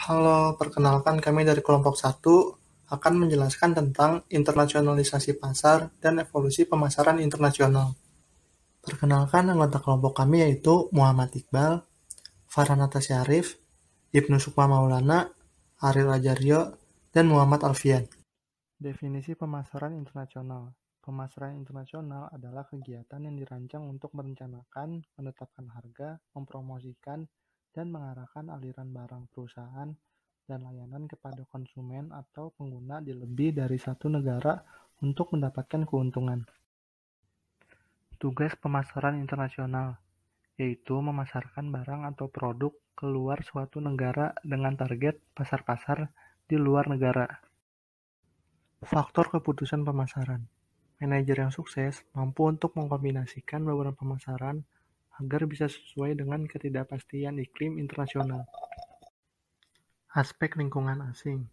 Halo, perkenalkan kami dari kelompok 1 akan menjelaskan tentang internasionalisasi pasar dan evolusi pemasaran internasional. Perkenalkan anggota kelompok kami yaitu Muhammad Iqbal, Farhanata Syarif, Ibnu Sukma Maulana, Ariel Ajaryo, dan Muhammad Alfian. Definisi pemasaran internasional. Pemasaran internasional adalah kegiatan yang dirancang untuk merencanakan, menetapkan harga, mempromosikan, dan mengarahkan aliran barang perusahaan dan layanan kepada konsumen atau pengguna di lebih dari satu negara untuk mendapatkan keuntungan. Tugas pemasaran internasional yaitu memasarkan barang atau produk keluar suatu negara dengan target pasar-pasar di luar negara. Faktor keputusan pemasaran. Manajer yang sukses mampu untuk mengkombinasikan beberapa pemasaran agar bisa sesuai dengan ketidakpastian iklim internasional. Aspek lingkungan asing.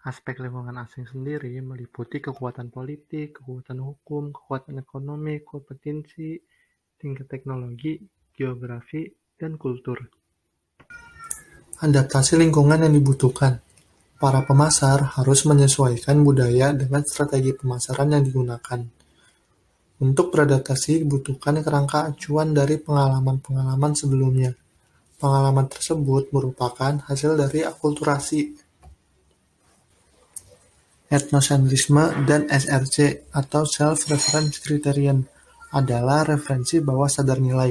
Aspek lingkungan asing sendiri meliputi kekuatan politik, kekuatan hukum, kekuatan ekonomi, kompetensi, tingkat teknologi, geografi, dan kultur. Adaptasi lingkungan yang dibutuhkan. Para pemasar harus menyesuaikan budaya dengan strategi pemasaran yang digunakan. Untuk beradaptasi dibutuhkan kerangka acuan dari pengalaman-pengalaman sebelumnya. Pengalaman tersebut merupakan hasil dari akulturasi, etnosentrisme, dan SRC atau Self-Reference Criterion adalah referensi bawah sadar nilai,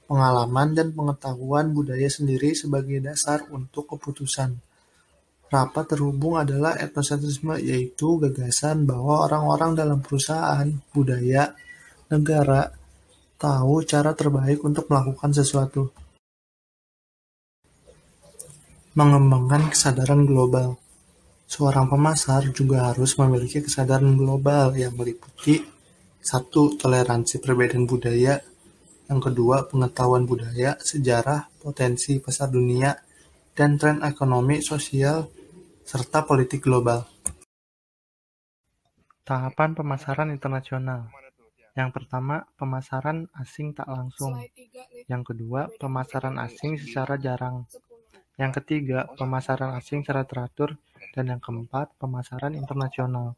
pengalaman dan pengetahuan budaya sendiri sebagai dasar untuk keputusan. Rapat terhubung adalah etnosentrisme, yaitu gagasan bahwa orang-orang dalam perusahaan, budaya, negara tahu cara terbaik untuk melakukan sesuatu. Mengembangkan kesadaran global. Seorang pemasar juga harus memiliki kesadaran global yang meliputi 1. Toleransi perbedaan budaya. Yang kedua, pengetahuan budaya, sejarah, potensi pasar dunia, dan tren ekonomi, sosial, serta politik global. Tahapan pemasaran internasional. Yang pertama, pemasaran asing tak langsung. Yang kedua, pemasaran asing secara jarang. Yang ketiga, pemasaran asing secara teratur. Dan yang keempat, pemasaran internasional.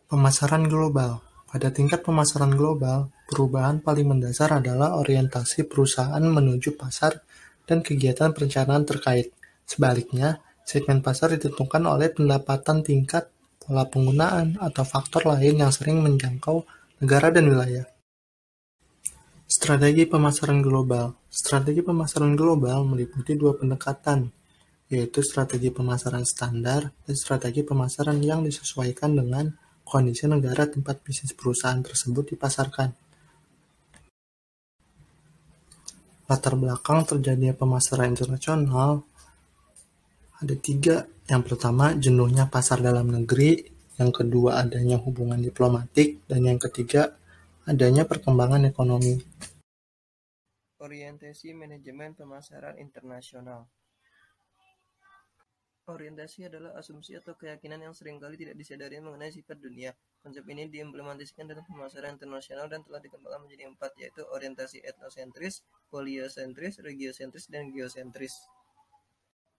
Pemasaran global. Pada tingkat pemasaran global, perubahan paling mendasar adalah orientasi perusahaan menuju pasar dan kegiatan perencanaan terkait. Sebaliknya, segmen pasar ditentukan oleh pendapatan tingkat, pola penggunaan, atau faktor lain yang sering menjangkau negara dan wilayah. Strategi pemasaran global. Strategi pemasaran global meliputi dua pendekatan, yaitu strategi pemasaran standar dan strategi pemasaran yang disesuaikan dengan kondisi negara tempat bisnis perusahaan tersebut dipasarkan. Latar belakang terjadinya pemasaran internasional ada 3. Yang pertama, jenuhnya pasar dalam negeri. Yang kedua, adanya hubungan diplomatik. Dan yang ketiga, adanya perkembangan ekonomi. Orientasi manajemen pemasaran internasional. Orientasi adalah asumsi atau keyakinan yang seringkali tidak disadari mengenai sifat dunia. Konsep ini diimplementasikan dalam pemasaran internasional dan telah dikembangkan menjadi 4, yaitu orientasi etnosentris, poliosentris, regiosentris, dan geosentris.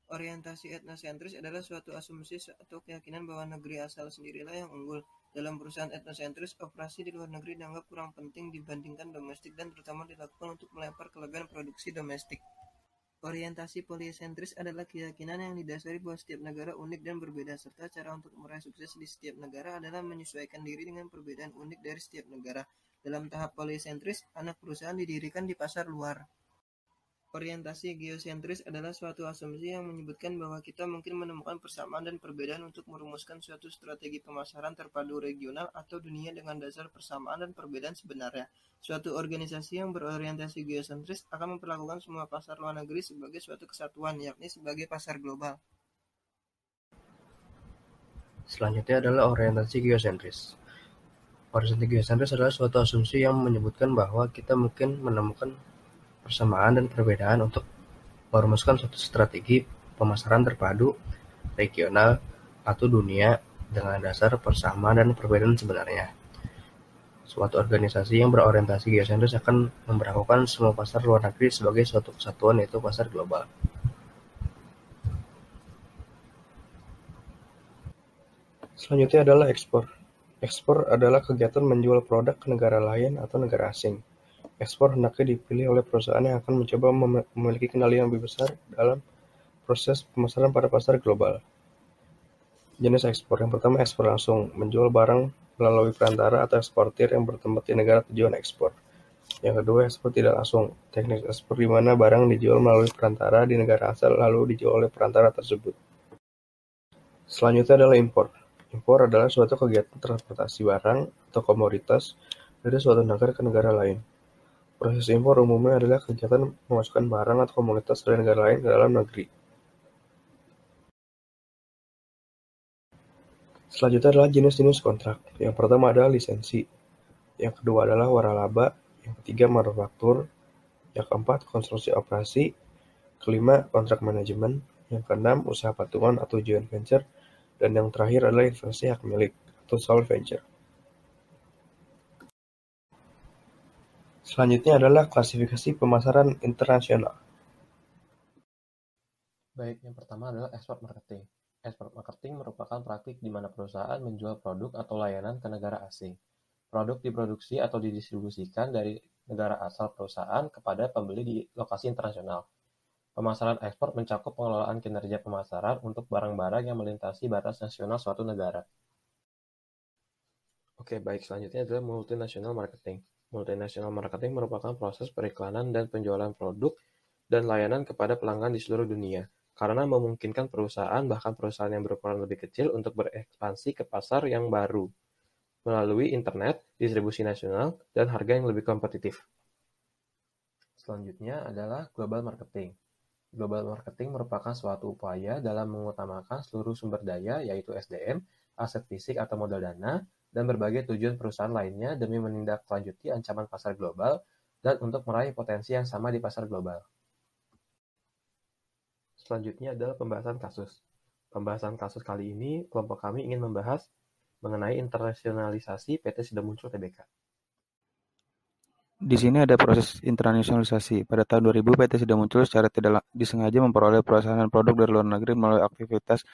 Orientasi etnosentris adalah suatu asumsi atau keyakinan bahwa negeri asal sendirilah yang unggul. Dalam perusahaan etnosentris, operasi di luar negeri dianggap kurang penting dibandingkan domestik dan terutama dilakukan untuk melempar kelebihan produksi domestik. Orientasi poliosentris adalah keyakinan yang didasari bahwa setiap negara unik dan berbeda, serta cara untuk meraih sukses di setiap negara adalah menyesuaikan diri dengan perbedaan unik dari setiap negara. Dalam tahap poliosentris, anak perusahaan didirikan di pasar luar. Orientasi geosentris adalah suatu asumsi yang menyebutkan bahwa kita mungkin menemukan persamaan dan perbedaan untuk merumuskan suatu strategi pemasaran terpadu regional atau dunia dengan dasar persamaan dan perbedaan sebenarnya. Suatu organisasi yang berorientasi geosentris akan memperlakukan semua pasar luar negeri sebagai suatu kesatuan, yakni sebagai pasar global. Selanjutnya adalah orientasi geosentris. Orientasi geosentris adalah suatu asumsi yang menyebutkan bahwa kita mungkin menemukan persamaan dan perbedaan untuk merumuskan suatu strategi pemasaran terpadu, regional, atau dunia dengan dasar persamaan dan perbedaan sebenarnya. Suatu organisasi yang berorientasi geosentris akan memperlakukan semua pasar luar negeri sebagai suatu kesatuan, yaitu pasar global. Selanjutnya adalah ekspor. Ekspor adalah kegiatan menjual produk ke negara lain atau negara asing. Ekspor hendaknya dipilih oleh perusahaan yang akan mencoba memiliki kendali yang lebih besar dalam proses pemasaran pada pasar global. Jenis ekspor. Yang pertama, ekspor langsung, menjual barang melalui perantara atau eksportir yang bertempat di negara tujuan ekspor. Yang kedua, ekspor tidak langsung. Teknik ekspor di mana barang dijual melalui perantara di negara asal lalu dijual oleh perantara tersebut. Selanjutnya adalah impor. Impor adalah suatu kegiatan transportasi barang atau komoditas dari suatu negara ke negara lain. Proses impor umumnya adalah kegiatan memasukkan barang atau komoditas dari negara lain ke dalam negeri. Selanjutnya adalah jenis-jenis kontrak. Yang pertama adalah lisensi. Yang kedua adalah waralaba. Yang ketiga manufaktur. Yang keempat konstruksi operasi. Kelima kontrak manajemen. Yang keenam usaha patungan atau joint venture. Dan yang terakhir adalah investasi hak milik atau sole venture. Selanjutnya adalah klasifikasi pemasaran internasional. Baik, yang pertama adalah ekspor marketing. Ekspor marketing merupakan praktik di mana perusahaan menjual produk atau layanan ke negara asing. Produk diproduksi atau didistribusikan dari negara asal perusahaan kepada pembeli di lokasi internasional. Pemasaran ekspor mencakup pengelolaan kinerja pemasaran untuk barang-barang yang melintasi batas nasional suatu negara. Oke, baik. Selanjutnya adalah multinational marketing. Multinational marketing merupakan proses periklanan dan penjualan produk dan layanan kepada pelanggan di seluruh dunia, karena memungkinkan perusahaan, bahkan perusahaan yang berukuran lebih kecil, untuk berekspansi ke pasar yang baru melalui internet, distribusi nasional, dan harga yang lebih kompetitif. Selanjutnya adalah global marketing. Global marketing merupakan suatu upaya dalam mengutamakan seluruh sumber daya, yaitu SDM, aset fisik atau modal dana, dan berbagai tujuan perusahaan lainnya demi menindaklanjuti ancaman pasar global dan untuk meraih potensi yang sama di pasar global. Selanjutnya adalah pembahasan kasus. Pembahasan kasus kali ini, kelompok kami ingin membahas mengenai internasionalisasi PT Sido Muncul Tbk. Di sini ada proses internasionalisasi. Pada tahun 2000, PT Sido Muncul secara tidak disengaja memperoleh pesanan produk dari luar negeri melalui aktivitas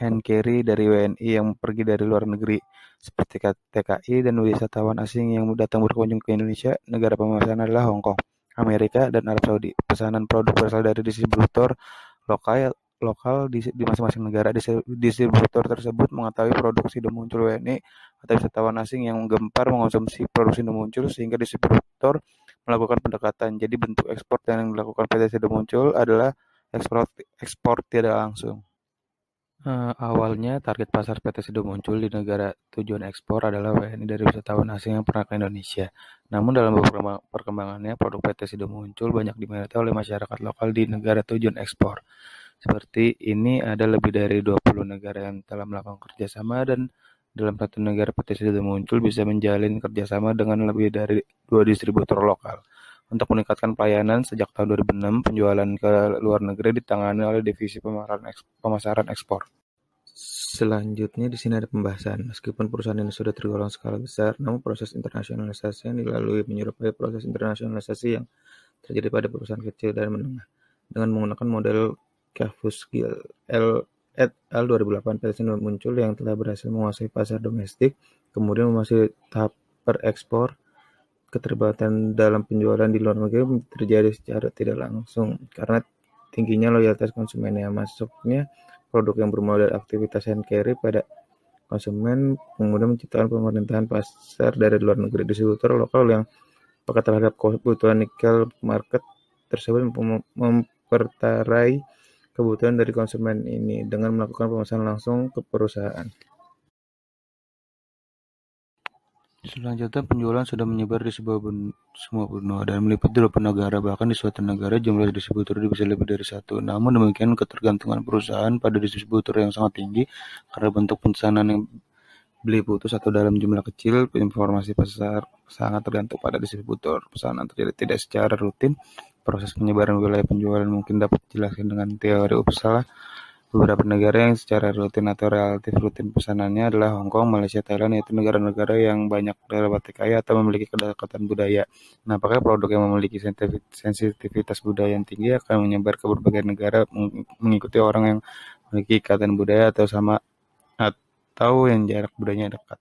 hand carry dari WNI yang pergi dari luar negeri, seperti TKI dan wisatawan asing yang datang berkunjung ke Indonesia. Negara pemesanan adalah Hong Kong, Amerika, dan Arab Saudi. Pesanan produk berasal dari distributor lokal di masing-masing negara. Distributor tersebut mengetahui produk Sido Muncul WNI atau wisatawan asing yang gemar mengonsumsi produk Sido Muncul, sehingga distributor melakukan pendekatan. Jadi bentuk ekspor yang dilakukan PT Sido Muncul adalah ekspor tidak langsung. Awalnya target pasar PT Sido Muncul di negara tujuan ekspor adalah WNI dari wisatawan asing yang pernah ke Indonesia. Namun dalam beberapa perkembangannya, produk PT Sido Muncul banyak diminati oleh masyarakat lokal di negara tujuan ekspor. Seperti ini ada lebih dari 20 negara yang telah melakukan kerjasama, dan dalam satu negara PT Sido Muncul bisa menjalin kerjasama dengan lebih dari 2 distributor lokal. Untuk meningkatkan pelayanan, sejak tahun 2006, penjualan ke luar negeri ditangani oleh divisi pemasaran ekspor. Selanjutnya di sini ada pembahasan. Meskipun perusahaan ini sudah tergolong skala besar, namun proses internasionalisasi yang dilalui menyerupai proses internasionalisasi yang terjadi pada perusahaan kecil dan menengah. Dengan menggunakan model Kavus-Gill et al. 2008, PT Sido Muncul yang telah berhasil menguasai pasar domestik, kemudian memasuki tahap berekspor. Keterlibatan dalam penjualan di luar negeri terjadi secara tidak langsung karena tingginya loyalitas konsumen yang masuknya produk yang bermula dari aktivitas hand carry pada konsumen, kemudian menciptakan pemerintahan pasar dari luar negeri. Distributor lokal yang peka terhadap kebutuhan nikel market tersebut mempertarai kebutuhan dari konsumen ini dengan melakukan pemesanan langsung ke perusahaan. Selanjutnya, penjualan sudah menyebar di semua benua dan meliputi 8 negara. Bahkan di suatu negara jumlah distributor bisa lebih dari 1. Namun demikian, ketergantungan perusahaan pada distributor yang sangat tinggi karena bentuk pesanan yang beli putus atau dalam jumlah kecil. Informasi pasar sangat tergantung pada distributor. Pesanan terjadi tidak secara rutin. Proses penyebaran wilayah penjualan mungkin dapat dijelaskan dengan teori Uppsala. Beberapa negara yang secara rutin atau relatif rutin pesanannya adalah Hong Kong, Malaysia, Thailand, yaitu negara-negara yang banyak terdapat TKI atau memiliki kedekatan budaya. Nah, apakah produk yang memiliki sensitivitas budaya yang tinggi akan menyebar ke berbagai negara mengikuti orang yang memiliki ikatan budaya atau sama atau yang jarak budayanya dekat.